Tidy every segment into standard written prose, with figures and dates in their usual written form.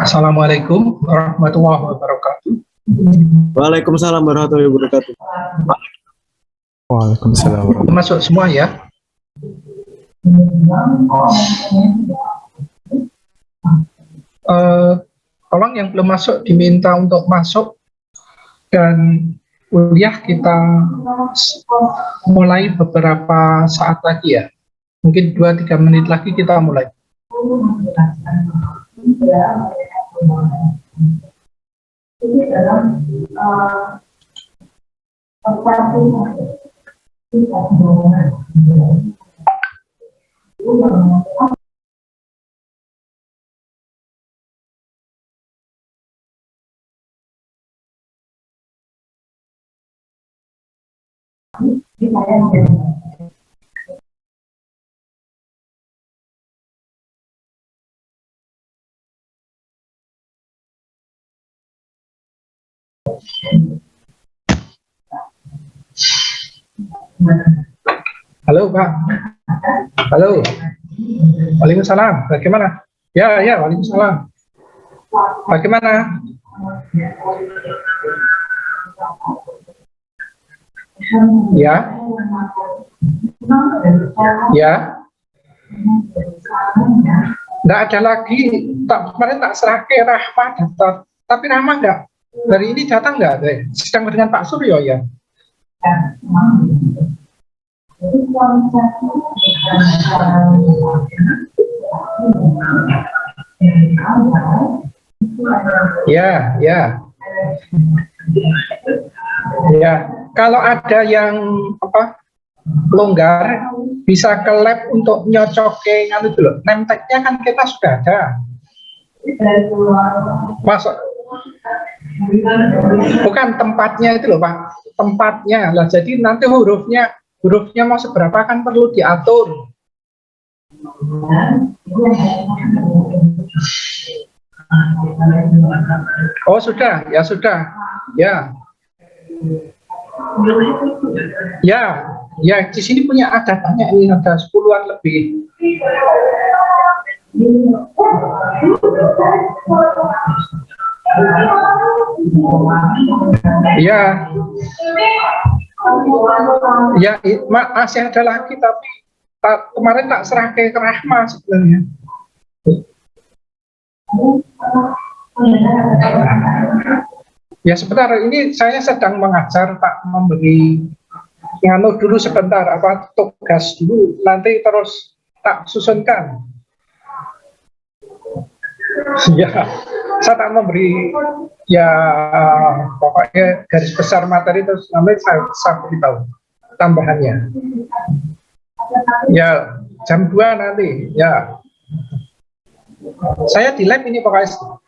Assalamualaikum warahmatullahi wabarakatuh. Waalaikumsalam warahmatullahi wabarakatuh. Waalaikumsalam. Masuk semua ya. Tolong yang belum masuk diminta untuk masuk, dan kuliah kita mulai beberapa saat lagi ya. Mungkin 2-3 menit lagi kita mulai. Halo Pak. Halo. Waalaikumsalam. Bagaimana? Ya, waalaikumsalam. Bagaimana? Ya. Ya. Nggak ada lagi. Kemarin tak serah ke Rahma daftar. Tapi Rahma nggak. Dari ini datang nggak? Sedang dengan Pak Suryo ya. Ya, kalau ada yang longgar bisa ke lab untuk nyocokin dulu. Name tag-nya kan kita sudah ada. Masuk. Bukan tempatnya itu loh Pak, tempatnya lah. Jadi nanti hurufnya mau seberapa kan perlu diatur. Oh sudah, ya sudah, ya. Ya di sini punya ada banyak, ini ada 10-an lebih. Ya, masih ada lagi, tapi kemarin tak serah ke Rahma sebenarnya. Ya sebentar, ini saya sedang mengajar, tak memberi dulu sebentar, tugas dulu, nanti terus tak susunkan. Ya, saya tak memberi ya pokoknya garis besar materi, terus nanti saya beritahu tambahannya. Ya jam 2 nanti ya. Saya di lab ini pokoknya.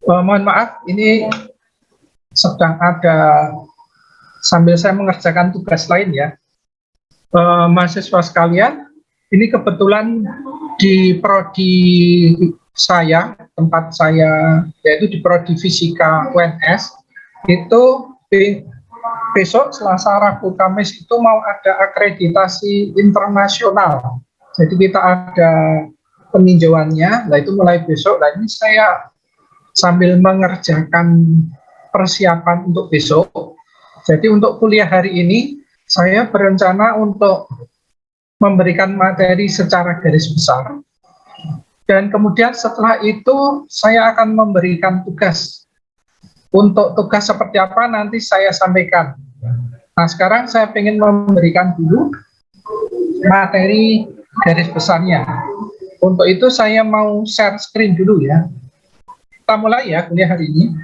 Mohon maaf, ini sedang ada, sambil saya mengerjakan tugas lain ya. Mahasiswa sekalian, ini kebetulan di prodi saya, tempat saya, yaitu di prodi Fisika UNS, itu besok Selasa, Rabu, Kamis itu mau ada akreditasi internasional. Jadi kita ada peninjauannya, nah itu mulai besok. Nah ini saya sambil mengerjakan persiapan untuk besok. Jadi untuk kuliah hari ini, saya berencana untuk memberikan materi secara garis besar. Dan kemudian setelah itu, saya akan memberikan tugas. Untuk tugas seperti apa nanti saya sampaikan. Nah sekarang saya ingin memberikan dulu materi garis besarnya. Untuk itu saya mau share screen dulu ya. Kita mulai ya kuliah hari ini.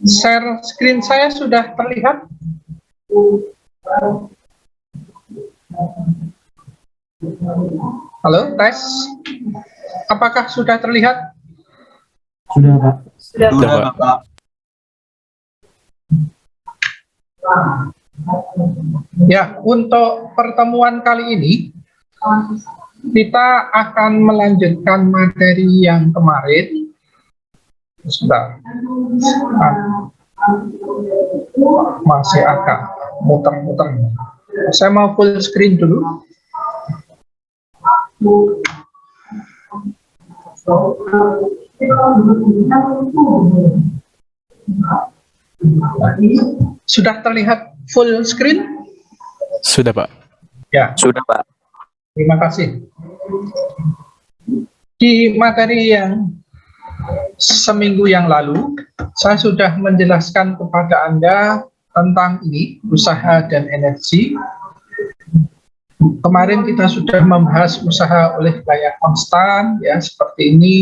Share screen saya sudah terlihat? Halo, tes. Apakah sudah terlihat? Sudah, Pak. Sudah, Pak. Ya, untuk pertemuan kali ini kita akan melanjutkan materi yang kemarin. Sudah. Masih agak muter-muter. Saya mau full screen dulu. Sudah terlihat full screen? Sudah, Pak. Ya, Sudah, Pak. terima kasih. Di materi yang seminggu yang lalu, saya sudah menjelaskan kepada Anda tentang ini, usaha dan energi. Kemarin kita sudah membahas usaha oleh gaya konstan, ya, seperti ini.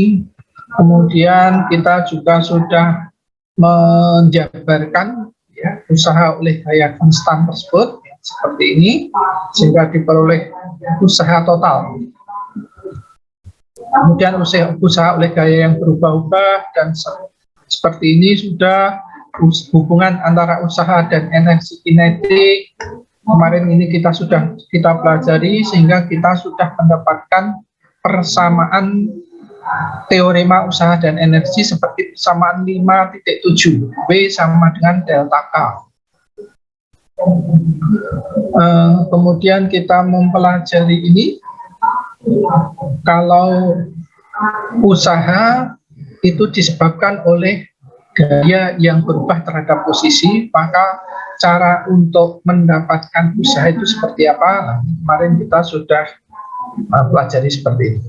Kemudian kita juga sudah menjabarkan, ya, usaha oleh gaya konstan tersebut, ya, seperti ini, sehingga diperoleh usaha total. Kemudian usaha oleh gaya yang berubah-ubah, dan seperti ini sudah hubungan antara usaha dan energi kinetik. Kemarin ini kita pelajari, sehingga kita sudah mendapatkan persamaan teorema usaha dan energi seperti persamaan 5.7, W sama dengan delta K. Kemudian kita mempelajari ini, kalau usaha itu disebabkan oleh gaya yang berubah terhadap posisi, maka cara untuk mendapatkan usaha itu seperti apa? Nah, kemarin kita sudah pelajari seperti itu.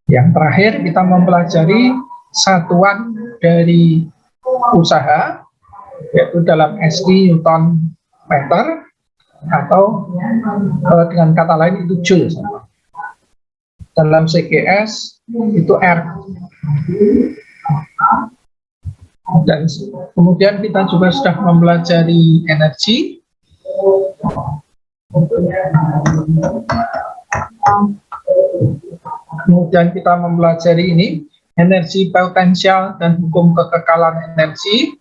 Yang terakhir kita mempelajari satuan dari usaha, yaitu dalam SI Newton meter, atau dengan kata lain itu Joule. Dalam CGS itu R. Dan kemudian kita juga sudah mempelajari energi. Kemudian kita mempelajari ini, energi potensial dan hukum kekekalan energi.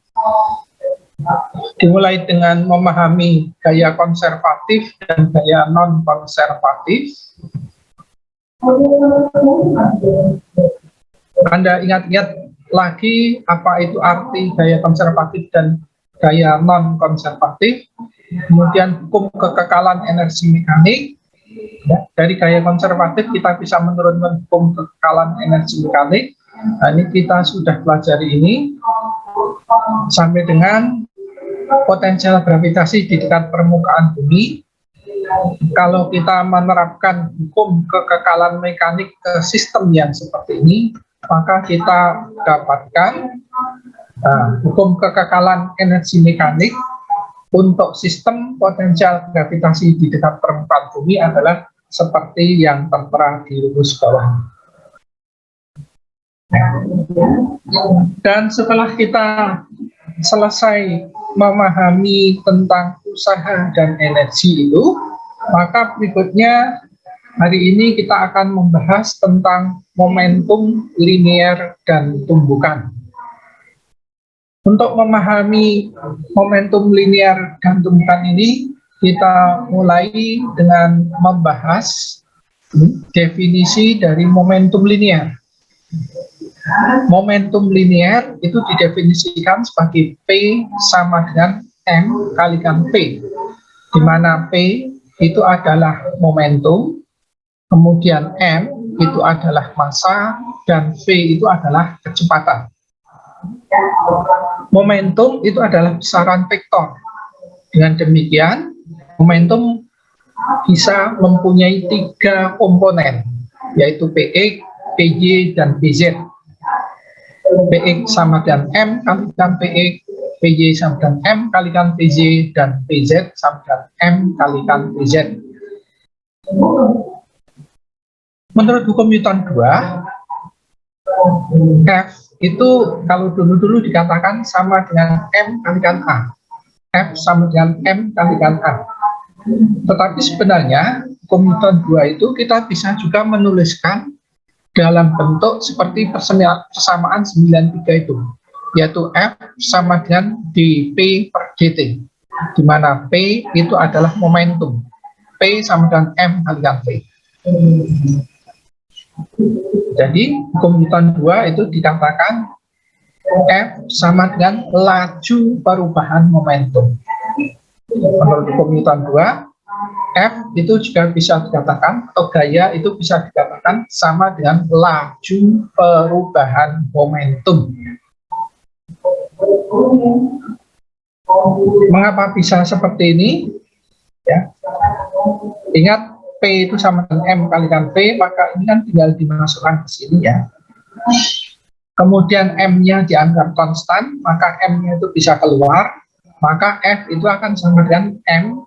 Dimulai dengan memahami gaya konservatif dan gaya non-konservatif. Anda ingat-ingat lagi apa itu arti gaya konservatif dan gaya non-konservatif. Kemudian hukum kekekalan energi mekanik. Ya, dari gaya konservatif kita bisa menurunkan hukum kekekalan energi mekanik. Nah, ini kita sudah pelajari ini sampai dengan potensial gravitasi di dekat permukaan bumi. Kalau kita menerapkan hukum kekekalan mekanik ke sistem yang seperti ini, maka kita dapatkan hukum kekekalan energi mekanik untuk sistem potensial gravitasi di dekat permukaan bumi adalah seperti yang tertera di rumus bawah. Dan setelah kita selesai memahami tentang usaha dan energi itu, maka berikutnya hari ini kita akan membahas tentang momentum linear dan tumbukan. Untuk memahami momentum linear dan tumbukan ini, kita mulai dengan membahas definisi dari momentum linear. Momentum linear itu didefinisikan sebagai P sama dengan M kalikan P, di mana P itu adalah momentum, kemudian M itu adalah massa, dan V itu adalah kecepatan. Momentum itu adalah besaran vektor. Dengan demikian, momentum bisa mempunyai 3 komponen, yaitu Px, Py, dan Pz. Px sama dengan M kalikan Px, Py sama dengan M kalikan Pz, dan Pz sama dengan M kalikan Pz. Menurut hukum Newton 2, F itu kalau dulu-dulu dikatakan sama dengan M kalikan A. F sama dengan M kalikan A. Tetapi sebenarnya hukum Newton 2 itu kita bisa juga menuliskan dalam bentuk seperti persamaan 93 itu, yaitu F sama dengan dP per dt, di mana P itu adalah momentum. P sama dengan M kalikan V. Jadi hukum Newton 2 itu dikatakan F sama dengan laju perubahan momentum. Menurut hukum Newton 2, F itu juga bisa dikatakan, atau gaya itu bisa dikatakan sama dengan laju perubahan momentum. Mengapa bisa seperti ini? Ya. Ingat, P itu sama dengan M kalikan V, maka ini kan tinggal dimasukkan ke sini ya. Kemudian M-nya dianggap konstan, maka M-nya itu bisa keluar, maka F itu akan sama dengan M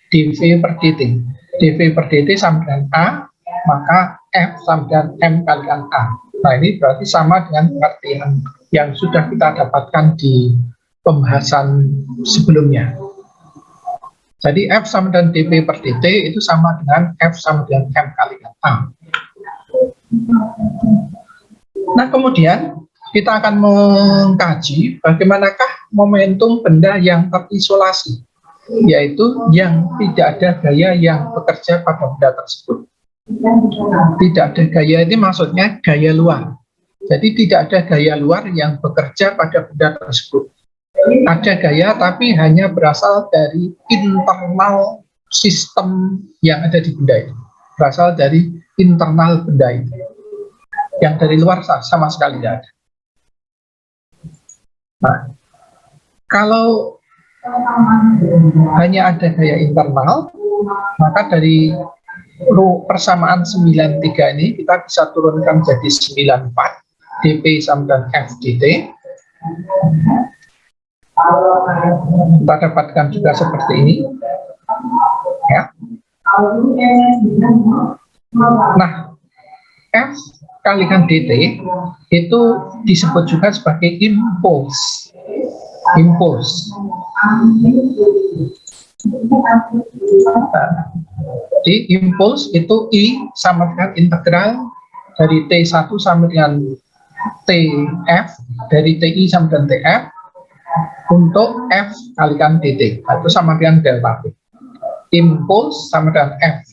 dV per dt. dV per dt sama dengan A, maka F sama dengan M kalikan A. Nah, ini berarti sama dengan pengertian yang sudah kita dapatkan di pembahasan sebelumnya. Jadi F sama dengan dV per dt itu sama dengan F sama dengan M kalikan A. Nah, kemudian kita akan mengkaji bagaimanakah momentum benda yang terisolasi, yaitu yang tidak ada gaya yang bekerja pada benda tersebut. Tidak ada gaya ini maksudnya gaya luar. Jadi tidak ada gaya luar yang bekerja pada benda tersebut. Ada gaya tapi hanya berasal dari internal sistem yang ada di benda itu. Berasal dari internal benda itu. Yang dari luar sama sekali tidak ada. Nah, kalau hanya ada gaya internal, maka dari persamaan 93 ini kita bisa turunkan jadi 94 dP sama dengan F dt. Kita dapatkan juga seperti ini ya. Nah, F kalikan dt itu disebut juga sebagai impuls. Jadi impuls itu I sama dengan integral dari T1 sama dengan TF, dari TI sama dengan TF untuk F kalikan dt, itu sama dengan delta T. Impuls sama dengan F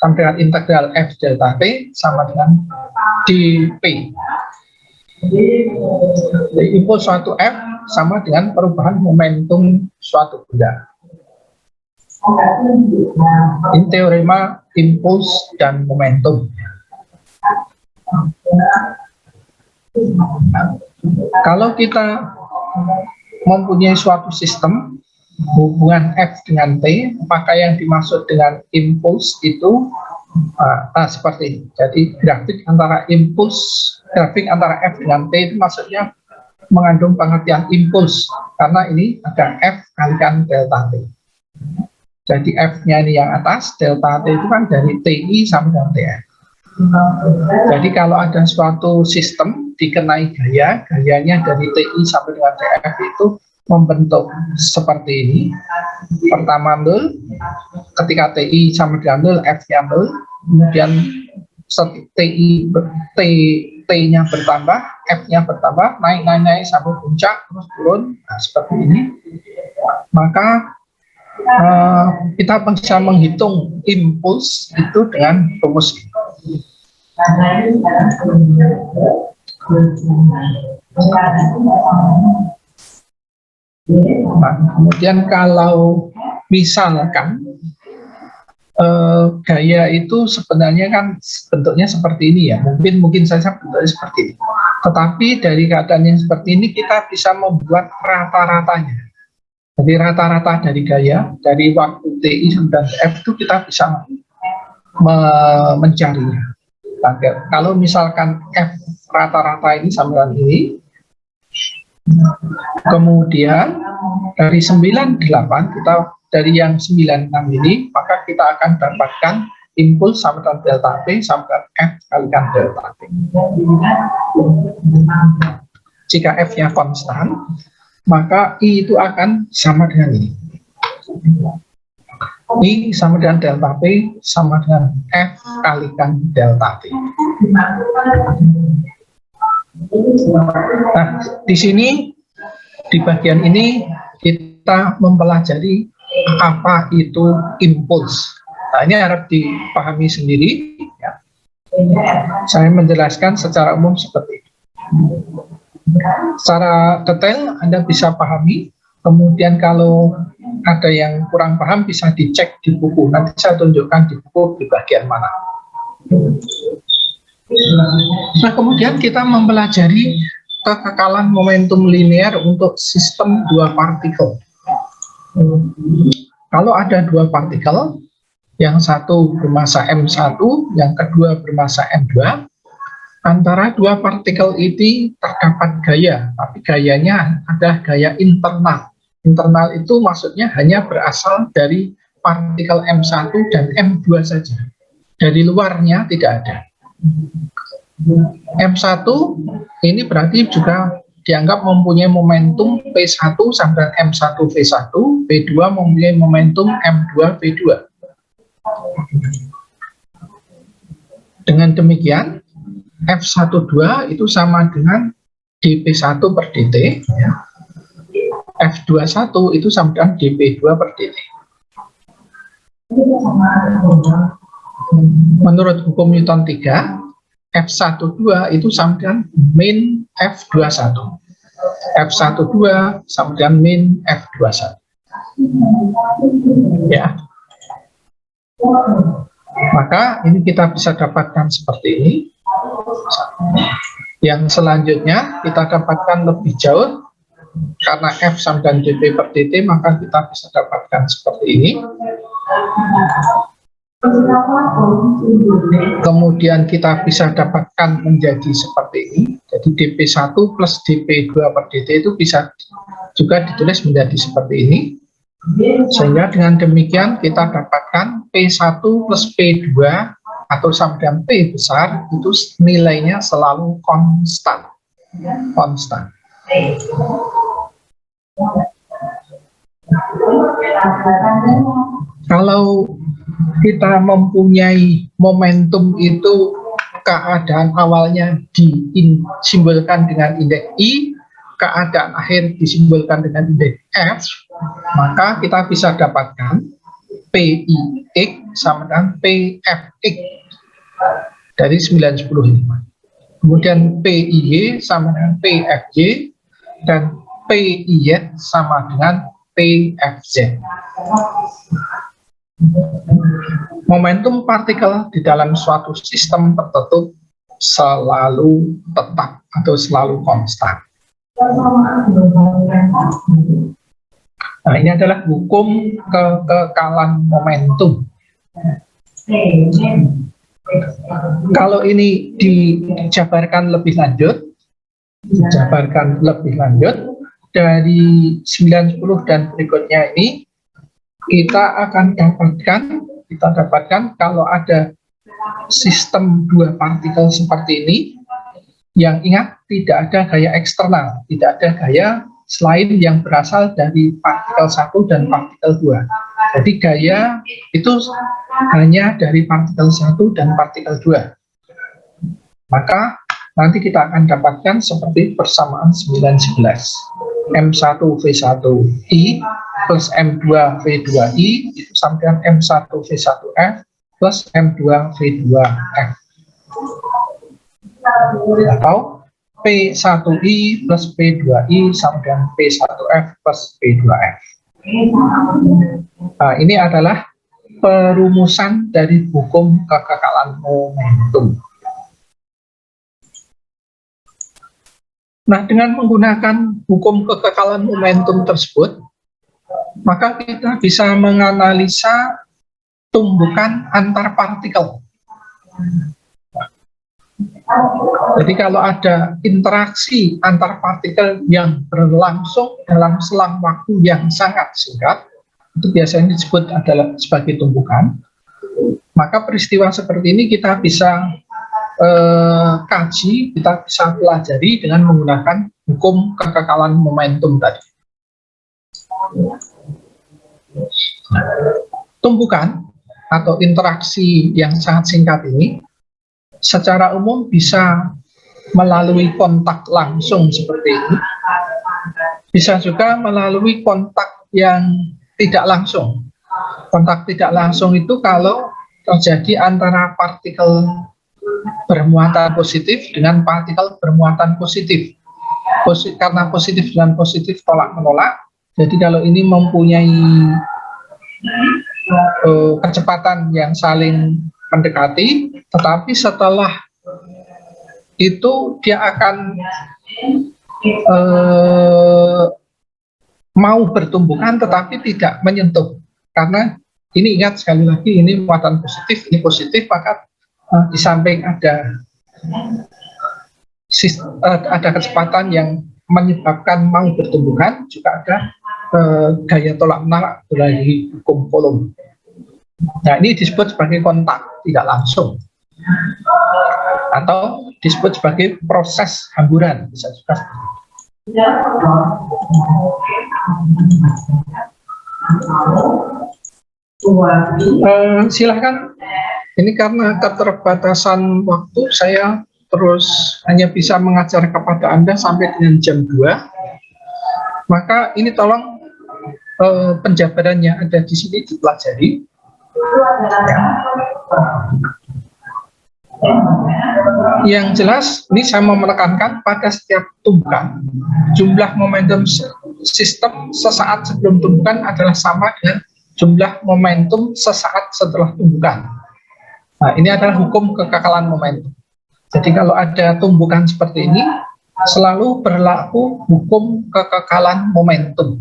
sama dengan integral F delta T sama dengan dP. Jadi impuls suatu F sama dengan perubahan momentum suatu benda. Ini teorema impuls dan momentum. Kalau kita mempunyai suatu sistem hubungan F dengan T, maka yang dimaksud dengan impuls itu seperti ini. Jadi grafik antara F dengan T itu maksudnya mengandung pengertian impuls, karena ini ada F kalikan delta T. Jadi F-nya ini yang atas, delta T itu kan dari TI sama dengan TF. Jadi kalau ada suatu sistem dikenai gaya, gayanya dari TI sampai dengan TF itu membentuk seperti ini. Pertama 0, ketika TI sama dengan 0, F-nya 0, kemudian T-nya bertambah, F-nya bertambah, naik sampai puncak, terus turun, nah, seperti ini. Maka kita bisa menghitung impuls itu dengan rumus ini. Nah, kemudian kalau misalkan gaya itu sebenarnya kan bentuknya seperti ini ya, mungkin saja bentuknya seperti ini. Tetapi dari keadaan yang seperti ini kita bisa membuat rata-ratanya. Jadi rata-rata dari gaya, dari waktu TI dan F itu kita bisa mencarinya. Kalau misalkan F rata-rata ini sama dengan ini, kemudian dari 98 kita dari yang 96 ini, maka kita akan dapatkan impuls sama dengan delta P sama dengan F kalikan delta P. Jika F-nya konstan, maka I itu akan sama dengan ini. I sama dengan delta P sama dengan F kalikan delta T. Nah, di sini, di bagian ini, kita mempelajari apa itu impuls. Nah, ini harap dipahami sendiri. Ya. Saya menjelaskan secara umum seperti ini. Secara detail Anda bisa pahami, kemudian kalau ada yang kurang paham bisa dicek di buku. Nanti saya tunjukkan di buku di bagian mana. Nah, kemudian kita mempelajari kekekalan momentum linear untuk sistem dua partikel. Kalau ada dua partikel, yang satu bermassa M1, yang kedua bermassa M2, antara dua partikel ini terdapat gaya, tapi gayanya adalah gaya internal. Internal itu maksudnya hanya berasal dari partikel M1 dan M2 saja. Dari luarnya tidak ada. M1 ini berarti juga dianggap mempunyai momentum P1 sampai M1 V1, P2 mempunyai momentum M2 V2. Dengan demikian, F12 itu sama dengan dP1 per dt, ya. F21 itu sama dengan dP2 per dt. Menurut hukum Newton 3, F12 itu sama dengan min F21. F12 sama dengan min F21. Ya. Maka ini kita bisa dapatkan seperti ini. Yang selanjutnya kita dapatkan lebih jauh, karena F sama dengan dP per dt, maka kita bisa dapatkan seperti ini. Kemudian kita bisa dapatkan menjadi seperti ini. Jadi dP1 plus dP2 per dt itu bisa juga ditulis menjadi seperti ini. Sehingga dengan demikian kita dapatkan P1 plus P2 atau sama dengan P besar itu nilainya selalu konstan. Konstan. Kalau kita mempunyai momentum itu keadaan awalnya disimbolkan dengan indeks I, keadaan akhir disimbolkan dengan indeks F, maka kita bisa dapatkan PIX sama dengan PFX dari 910 ini. Kemudian PIY sama dengan PFY dan PIZ sama dengan PFZ. Momentum partikel di dalam suatu sistem tertutup selalu tetap atau selalu konstan. Nah, ini adalah hukum kekekalan momentum. Kalau ini dijabarkan lebih lanjut, dari 90 dan berikutnya ini, kita dapatkan kalau ada sistem dua partikel seperti ini, yang ingat tidak ada gaya eksternal, tidak ada gaya selain yang berasal dari partikel 1 dan partikel 2. Jadi gaya itu hanya dari partikel 1 dan partikel 2. Maka nanti kita akan dapatkan seperti persamaan 911. M1 V1I plus M2 V2I itu sama dengan M1 V1F plus M2 V2F. Atau P1I plus P2I sama dengan P1F plus P2F. Nah, ini adalah perumusan dari hukum kekekalan momentum. Nah, dengan menggunakan hukum kekekalan momentum tersebut, maka kita bisa menganalisa tumbukan antar partikel. Jadi kalau ada interaksi antar partikel yang berlangsung dalam selang waktu yang sangat singkat, itu biasanya disebut adalah sebagai tumbukan, maka peristiwa seperti ini kita bisa kaji, kita bisa pelajari dengan menggunakan hukum kekekalan momentum tadi. Tumbukan atau interaksi yang sangat singkat ini secara umum bisa melalui kontak langsung seperti ini, bisa juga melalui kontak yang tidak langsung. Kontak tidak langsung itu kalau terjadi antara partikel bermuatan positif dengan partikel bermuatan positif. Karena positif dan positif tolak menolak, jadi kalau ini mempunyai kecepatan yang saling mendekati, tetapi setelah itu dia akan mau bertumbukan tetapi tidak menyentuh, karena ini ingat sekali lagi ini muatan positif, ini positif, maka di samping ada kecepatan yang menyebabkan mau bertumbukan, juga ada gaya tolak menolak dari hukum Coulomb. Nah, ini disebut sebagai kontak tidak langsung atau disebut sebagai proses hamburan, bisa juga seperti itu. Silahkan, ini karena keterbatasan waktu saya terus hanya bisa mengajar kepada Anda sampai dengan jam 2, maka ini tolong penjabarannya ada di sini dipelajari. Yang jelas, ini saya mau menekankan pada setiap tumbukan, jumlah momentum sistem sesaat sebelum tumbukan adalah sama dengan jumlah momentum sesaat setelah tumbukan. Nah, ini adalah hukum kekekalan momentum. Jadi kalau ada tumbukan seperti ini, selalu berlaku hukum kekekalan momentum.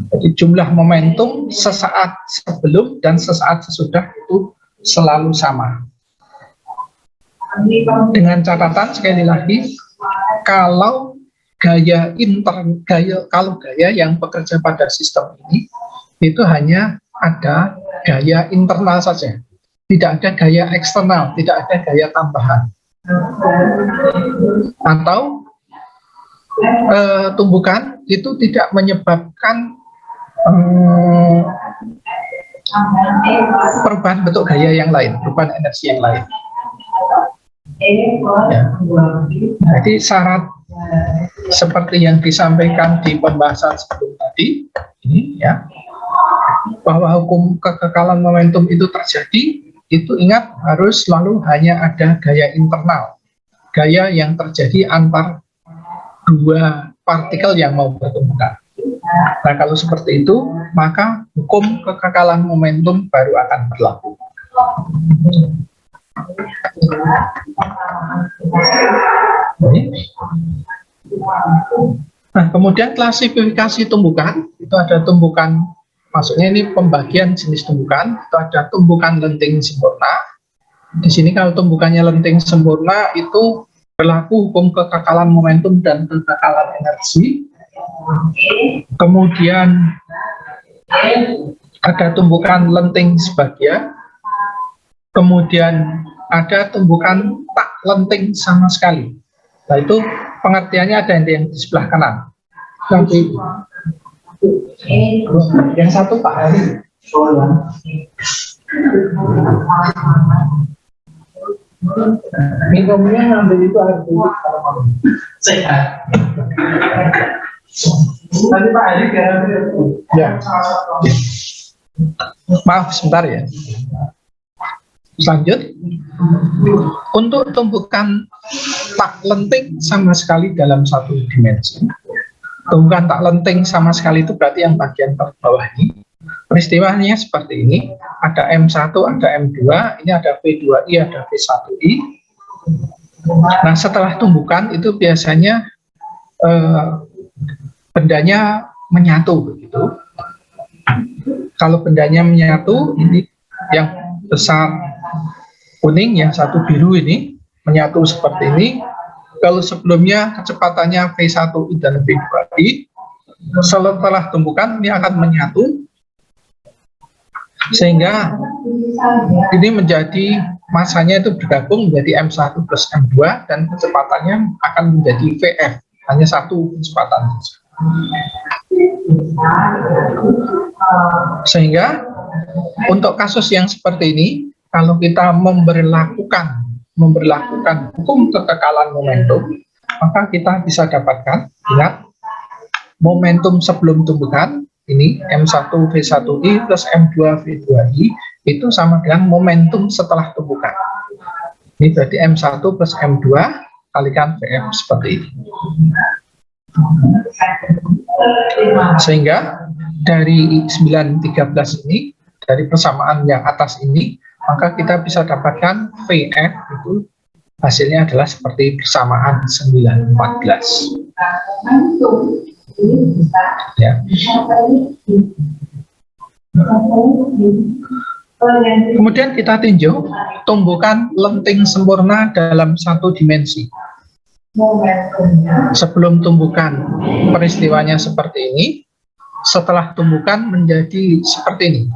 Jadi jumlah momentum sesaat sebelum dan sesaat sesudah itu selalu sama. Dengan catatan sekali lagi, kalau gaya yang bekerja pada sistem ini itu hanya ada gaya internal saja, tidak ada gaya eksternal, tidak ada gaya tambahan. Atau tumbukan itu tidak menyebabkan perubahan bentuk gaya yang lain, perubahan energi yang lain. Ya. Jadi syarat seperti yang disampaikan di pembahasan sebelum tadi, ini ya, bahwa hukum kekekalan momentum itu terjadi, itu ingat harus selalu hanya ada gaya internal, gaya yang terjadi antar dua partikel yang mau bertumbukan. Nah, kalau seperti itu, maka hukum kekekalan momentum baru akan berlaku. Nah, kemudian klasifikasi tumbukan, itu ada tumbukan, maksudnya ini pembagian jenis tumbukan, itu ada tumbukan lenting sempurna. Di sini kalau tumbukannya lenting sempurna, itu berlaku hukum kekekalan momentum dan kekekalan energi. Kemudian ada tumbukan lenting sebagian, kemudian ada tumbukan tak lenting sama sekali. Nah, itu pengertiannya ada yang di sebelah kanan. Nanti yang satu Pak Ari. Minumnya ngambil itu air putih kalau mau. Sehat. Tadi Pak Ari ya. Maaf sebentar ya. Lanjut. Untuk tumbukan tak lenting sama sekali dalam satu dimensi. Tumbukan tak lenting sama sekali itu berarti yang bagian bawah ini. Peristiwanya seperti ini, ada M1, ada M2, ini ada V2I, ada V1I. Nah, setelah tumbukan itu biasanya bendanya menyatu begitu. Kalau bendanya menyatu, ini yang besar kuning, yang satu biru ini menyatu seperti ini. Kalau sebelumnya kecepatannya V1I dan V2I, setelah tumbukan ini akan menyatu sehingga ini menjadi masanya itu bergabung menjadi M1 plus M2 dan kecepatannya akan menjadi VF, hanya satu kecepatan. Sehingga untuk kasus yang seperti ini, kalau kita memberlakukan hukum kekekalan momentum, maka kita bisa dapatkan, ingat, momentum sebelum tumbukan, ini M1 V1I plus M2 V2I, itu sama dengan momentum setelah tumbukan. Ini berarti M1 plus M2 kalikan VF seperti ini. Sehingga dari 913 ini, dari persamaan yang atas ini, maka kita bisa dapatkan VF itu hasilnya adalah seperti persamaan 914. Ya. Kemudian kita tinjau tumbukan lenting sempurna dalam satu dimensi. Sebelum tumbukan peristiwanya seperti ini, setelah tumbukan menjadi seperti ini.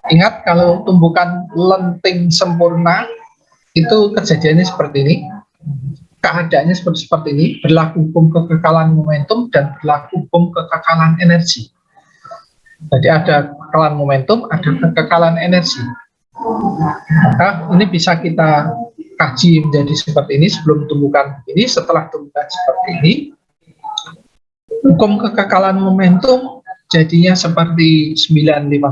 Ingat, kalau tumbukan lenting sempurna itu kejadiannya seperti ini, keadaannya seperti ini, berlaku hukum kekekalan momentum dan berlaku hukum kekekalan energi. Jadi ada kekekalan momentum, ada kekekalan energi. Maka ini bisa kita kaji menjadi seperti ini sebelum tumbukan ini, setelah tumbukan seperti ini. Hukum kekekalan momentum jadinya seperti 915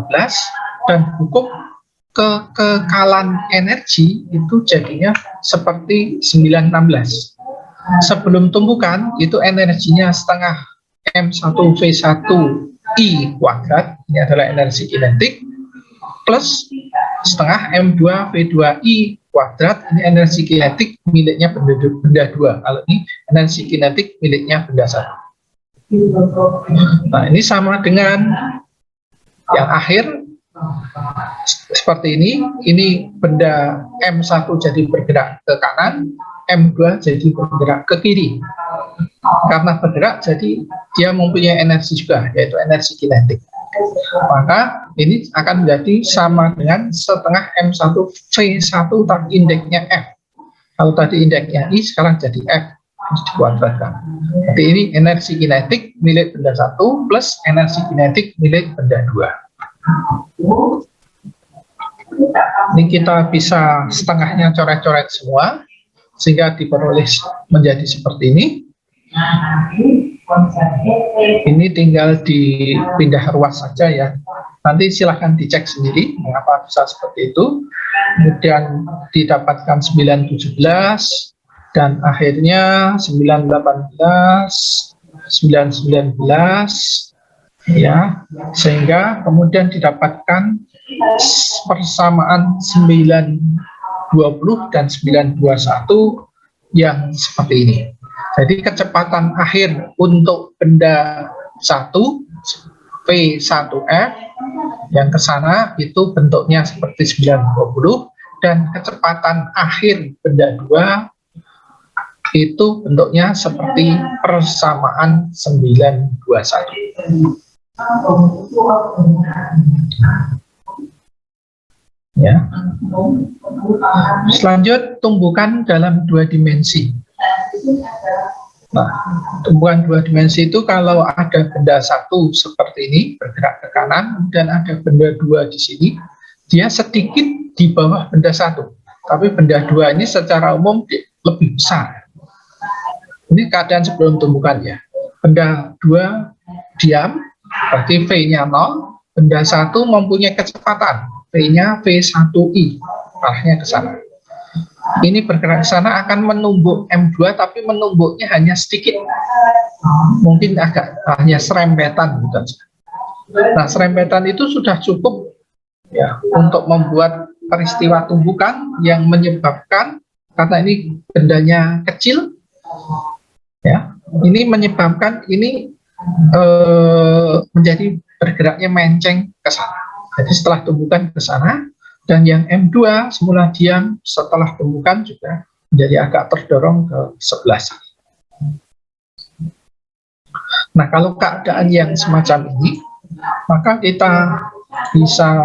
dan hukum kekekalan energi itu jadinya seperti 916. Sebelum tumbukan itu energinya setengah M1V1I kuadrat, ini adalah energi kinetik, plus setengah M2V2I kuadrat, ini energi kinetik miliknya benda 2. Kalau ini energi kinetik miliknya benda 1. Nah, ini sama dengan yang akhir seperti ini benda M1 jadi bergerak ke kanan, M2 jadi bergerak ke kiri. Karena bergerak jadi dia mempunyai energi juga, yaitu energi kinetik. Maka ini akan menjadi sama dengan setengah M1 V1 tapi indeksnya F. Kalau tadi indeksnya I, sekarang jadi F dikuadratkan. Jadi ini energi kinetik milik benda 1 plus energi kinetik milik benda 2. Ini kita bisa setengahnya coret-coret semua sehingga diperoleh menjadi seperti ini. Ini tinggal dipindah ruas saja ya. Nanti silahkan dicek sendiri mengapa bisa seperti itu. Kemudian didapatkan 917 dan akhirnya 918, 919 ya, sehingga kemudian didapatkan persamaan 920 dan 921 yang seperti ini. Jadi kecepatan akhir untuk benda 1 V1F yang ke sana itu bentuknya seperti 920 dan kecepatan akhir benda 2 itu bentuknya seperti persamaan 921. Ya. Selanjut, tumbukan dalam 2 dimensi. Nah, tumbukan 2 dimensi itu kalau ada benda 1 seperti ini bergerak ke kanan dan ada benda 2 di sini, dia sedikit di bawah benda 1. Tapi benda 2 ini secara umum lebih besar. Ini keadaan sebelum tumbukan ya. Benda 2 diam, berarti V-nya 0, benda 1 mempunyai kecepatan, V-nya V1I, arahnya ke sana. Ini bergerak ke sana akan menumbuk M2, tapi menumbuknya hanya sedikit. Mungkin hanya serempetan. Nah, serempetan itu sudah cukup ya untuk membuat peristiwa tumbukan yang menyebabkan, karena ini bendanya kecil, ya, ini menyebabkan ini menjadi bergeraknya menceng ke sana. Jadi setelah tumbukan ke sana, dan yang M2 semula diam setelah tumbukan juga menjadi agak terdorong ke sebelah sana. Nah, kalau keadaan yang semacam ini, maka kita bisa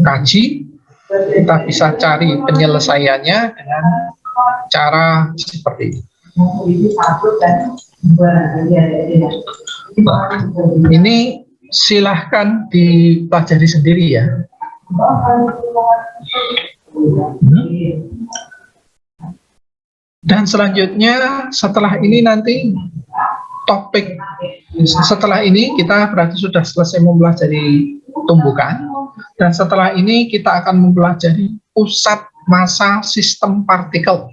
kaji, kita bisa cari penyelesaiannya dengan cara seperti ini. Ini silahkan dipelajari sendiri ya. Dan selanjutnya setelah ini nanti topik setelah ini kita berarti sudah selesai mempelajari tumbukan, dan setelah ini kita akan mempelajari pusat massa sistem partikel.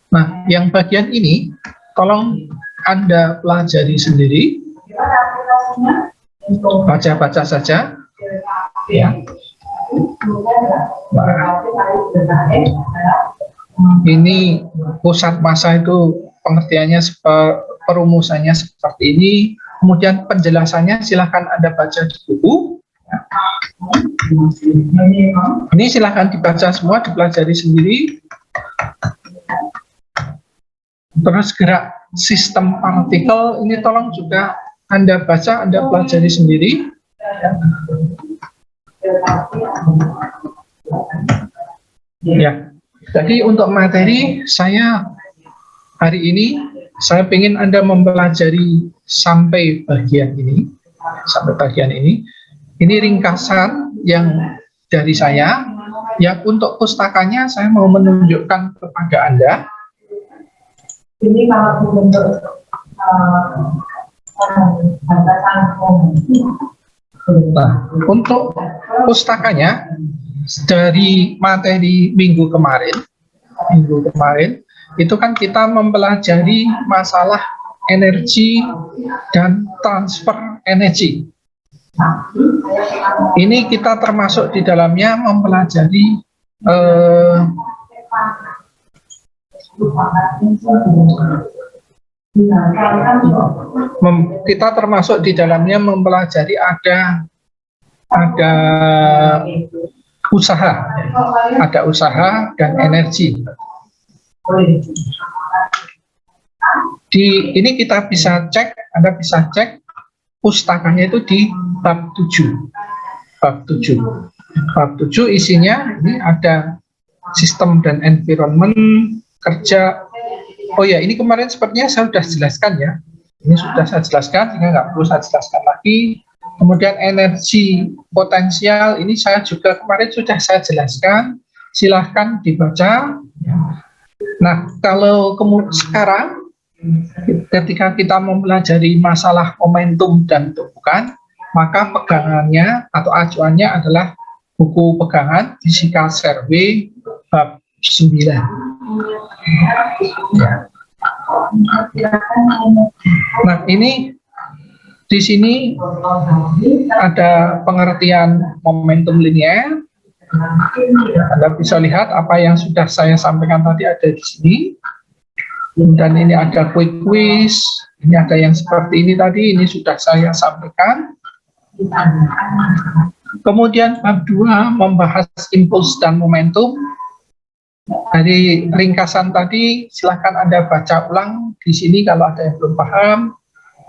Nah, yang bagian ini tolong Anda pelajari sendiri, baca-baca saja ya. Ini pusat massa itu pengertiannya, perumusannya seperti ini. Kemudian penjelasannya silahkan Anda baca di buku. Ini silahkan dibaca semua, dipelajari sendiri. Terus gerak sistem partikel ini tolong juga Anda baca, Anda pelajari sendiri. Ya. Jadi untuk materi saya hari ini, saya ingin Anda mempelajari sampai bagian ini. Sampai bagian ini. Ini ringkasan yang dari saya. Yang untuk pustakanya saya mau menunjukkan kepada Anda. Ini kalau untuk Nah, untuk pustakanya dari materi minggu kemarin itu kan kita mempelajari masalah energi dan transfer energi. Ini kita termasuk di dalamnya mempelajari kita termasuk di dalamnya mempelajari ada usaha dan energi. Ini kita bisa cek, Anda bisa cek pustakanya itu di bab 7. Bab 7 isinya ini ada sistem dan environment, kerja. Oh ya, ini kemarin sepertinya saya sudah jelaskan ya. Ini sudah saya jelaskan, sehingga nggak perlu saya jelaskan lagi. Kemudian energi potensial, ini saya juga kemarin sudah saya jelaskan. Silahkan dibaca. Nah, kalau sekarang, ketika kita mempelajari masalah momentum dan tumbukan, maka pegangannya atau acuannya adalah buku pegangan Physical Survey bab 9. Ya. Nah, ini di sini ada pengertian momentum linear. Anda bisa lihat apa yang sudah saya sampaikan tadi ada di sini. Dan ini ada quick quiz. Ini ada yang seperti ini tadi. Ini sudah saya sampaikan. Kemudian bab 2 membahas impuls dan momentum. Dari ringkasan tadi, silahkan Anda baca ulang di sini kalau ada yang belum paham.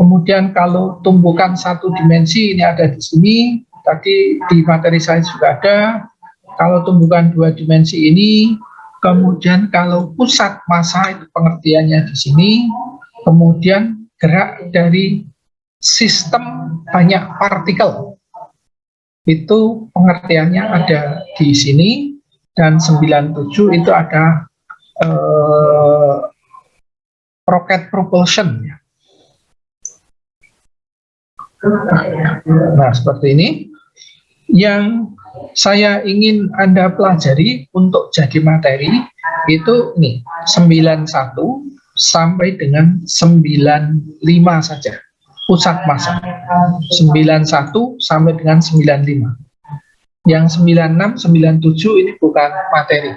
Kemudian kalau tumbukan satu dimensi, ini ada di sini. Tadi di materi saya juga ada. Kalau tumbukan 2 dimensi ini, kemudian kalau pusat massa itu pengertiannya di sini. Kemudian gerak dari sistem banyak partikel. Itu pengertiannya ada di sini. Dan 97 itu ada rocket propulsion. Nah, seperti ini. Yang saya ingin Anda pelajari untuk jadi materi itu ini 91 sampai dengan 95 saja. Pusat massa 91 sampai dengan 95. Yang 96, 97 ini bukan materi.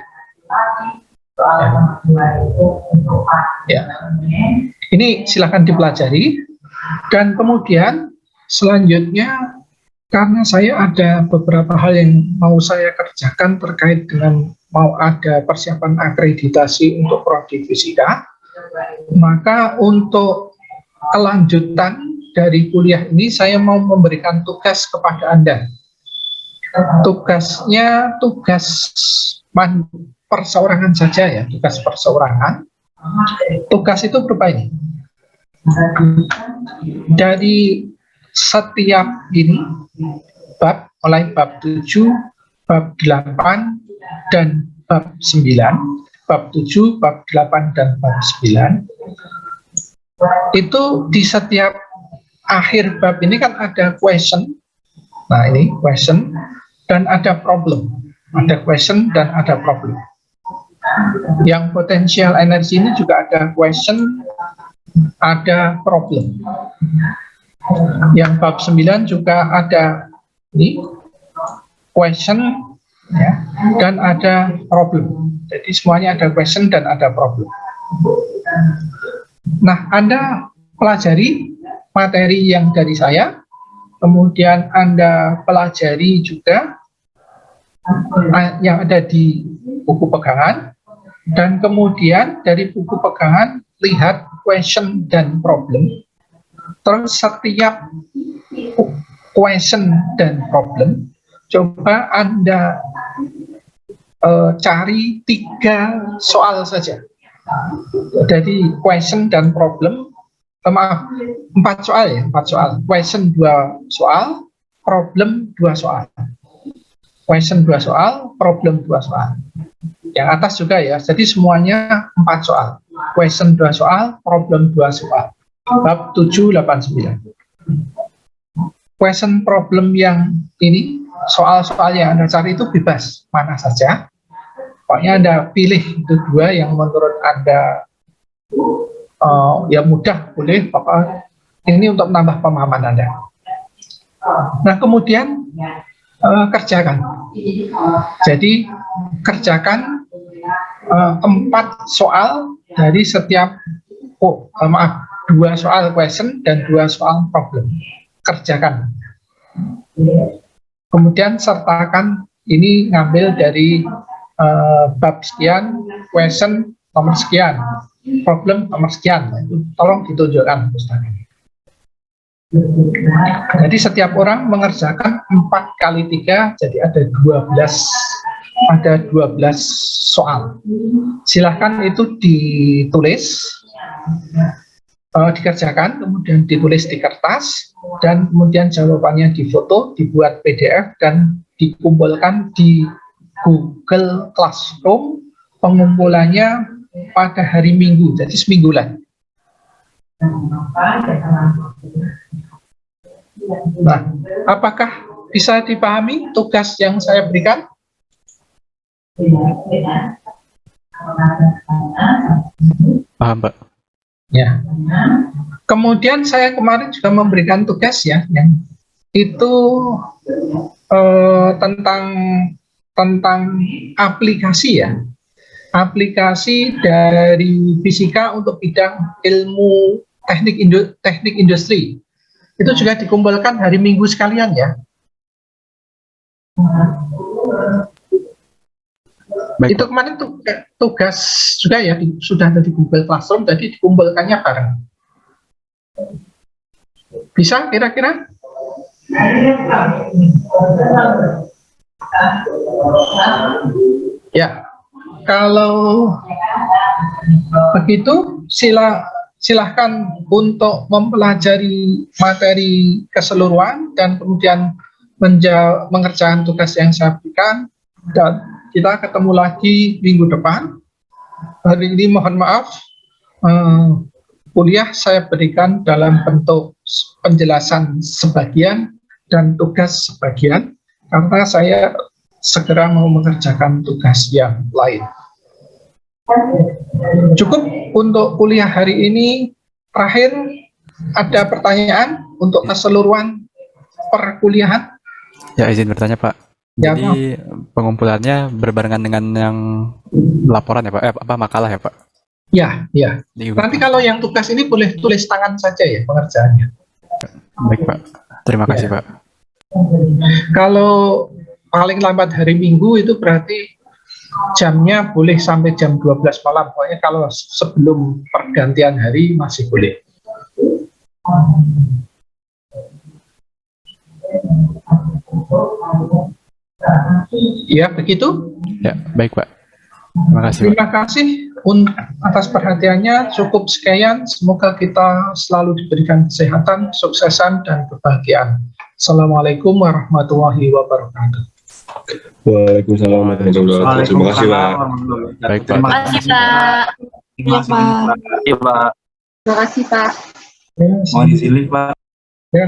Ya. Ini silakan dipelajari. Dan kemudian selanjutnya, karena saya ada beberapa hal yang mau saya kerjakan terkait dengan mau ada persiapan akreditasi untuk prodi fisika, maka untuk kelanjutan dari kuliah ini saya mau memberikan tugas kepada Anda. tugasnya tugas perseorangan saja ya, tugas perseorangan. Tugas itu berupa ini. Dari setiap ini bab, mulai bab 7, bab 8, dan bab 9, bab 7, bab 8, dan bab 9, itu di setiap akhir bab ini kan ada question. Nah ini question, dan ada problem. Ada question dan ada problem. Yang potensial energi ini juga ada question, ada problem. Yang bab 9 juga ada ini question ya, dan ada problem. Jadi semuanya ada question dan ada problem. Nah, Anda pelajari materi yang dari saya, kemudian Anda pelajari juga yang ada di buku pegangan, dan kemudian dari buku pegangan lihat question dan problem. Terus setiap question dan problem coba Anda cari 3 soal saja. Jadi question dan problem, maaf, 4 soal ya, 4 soal. Question 2 soal, problem 2 soal. Question 2 soal, problem 2 soal. Yang atas juga ya, jadi semuanya 4 soal. Question 2 soal, problem 2 soal. Bab 7, 8, 9. Question problem yang ini, soal-soal yang Anda cari itu bebas, mana saja. Pokoknya Anda pilih itu 2 yang menurut Anda ya mudah, boleh. Pokoknya ini untuk menambah pemahaman Anda. Nah kemudian kerjakan. Jadi kerjakan 4 soal dari setiap 2 soal question dan 2 soal problem. Kerjakan. Kemudian sertakan ini ngambil dari bab sekian, question nomor sekian, problem nomor sekian. Nah, itu tolong ditunjukkan pustaka. Jadi setiap orang mengerjakan 4 kali 3, jadi ada 12 soal. Silahkan itu ditulis, dikerjakan, kemudian ditulis di kertas, dan kemudian jawabannya difoto, dibuat PDF, dan dikumpulkan di Google Classroom. Pengumpulannya pada hari Minggu, jadi semingguan. Nah, apakah bisa dipahami tugas yang saya berikan? Paham, Pak. Ya. Kemudian saya kemarin juga memberikan tugas ya, yang itu tentang aplikasi ya, aplikasi dari fisika untuk bidang ilmu teknik industri. Itu juga dikumpulkan hari Minggu sekalian ya. Baik, Itu kemarin tugas juga ya, sudah ada di Google Classroom, jadi dikumpulkannya bareng. Bisa kira-kira? Ya, kalau begitu silahkan untuk mempelajari materi keseluruhan dan kemudian mengerjakan tugas yang saya berikan, dan kita ketemu lagi minggu depan. Hari ini mohon maaf, kuliah saya berikan dalam bentuk penjelasan sebagian dan tugas sebagian, karena saya segera mau mengerjakan tugas yang lain. Cukup untuk kuliah hari ini. Terakhir, ada pertanyaan untuk keseluruhan perkuliahan? ya izin bertanya, Pak. Ya, Jadi pengumpulannya berbarengan dengan yang laporan ya, Pak? Makalah ya, Pak? Ya, ya. Di Nanti kalau yang tugas ini boleh tulis tangan saja ya pengerjaannya. Baik, Pak. Terima kasih, Ya. Pak. Kalau paling lambat hari Minggu itu berarti jamnya boleh sampai jam 12 malam. Pokoknya kalau sebelum pergantian hari masih boleh. Ya, begitu. Ya, baik Pak. Terima kasih Pak. Terima kasih atas perhatiannya. Cukup sekian. Semoga kita selalu diberikan kesehatan, suksesan, dan kebahagiaan. Assalamualaikum warahmatullahi wabarakatuh. Waalaikumsalam warahmatullahi wabarakatuh. Terima kasih, Pak. Baik Pak. Terima kasih, Pak. Iya, Pak. Iya, Pak. Terima kasih, Pak. Ya, Mohon izin, Pak. ya.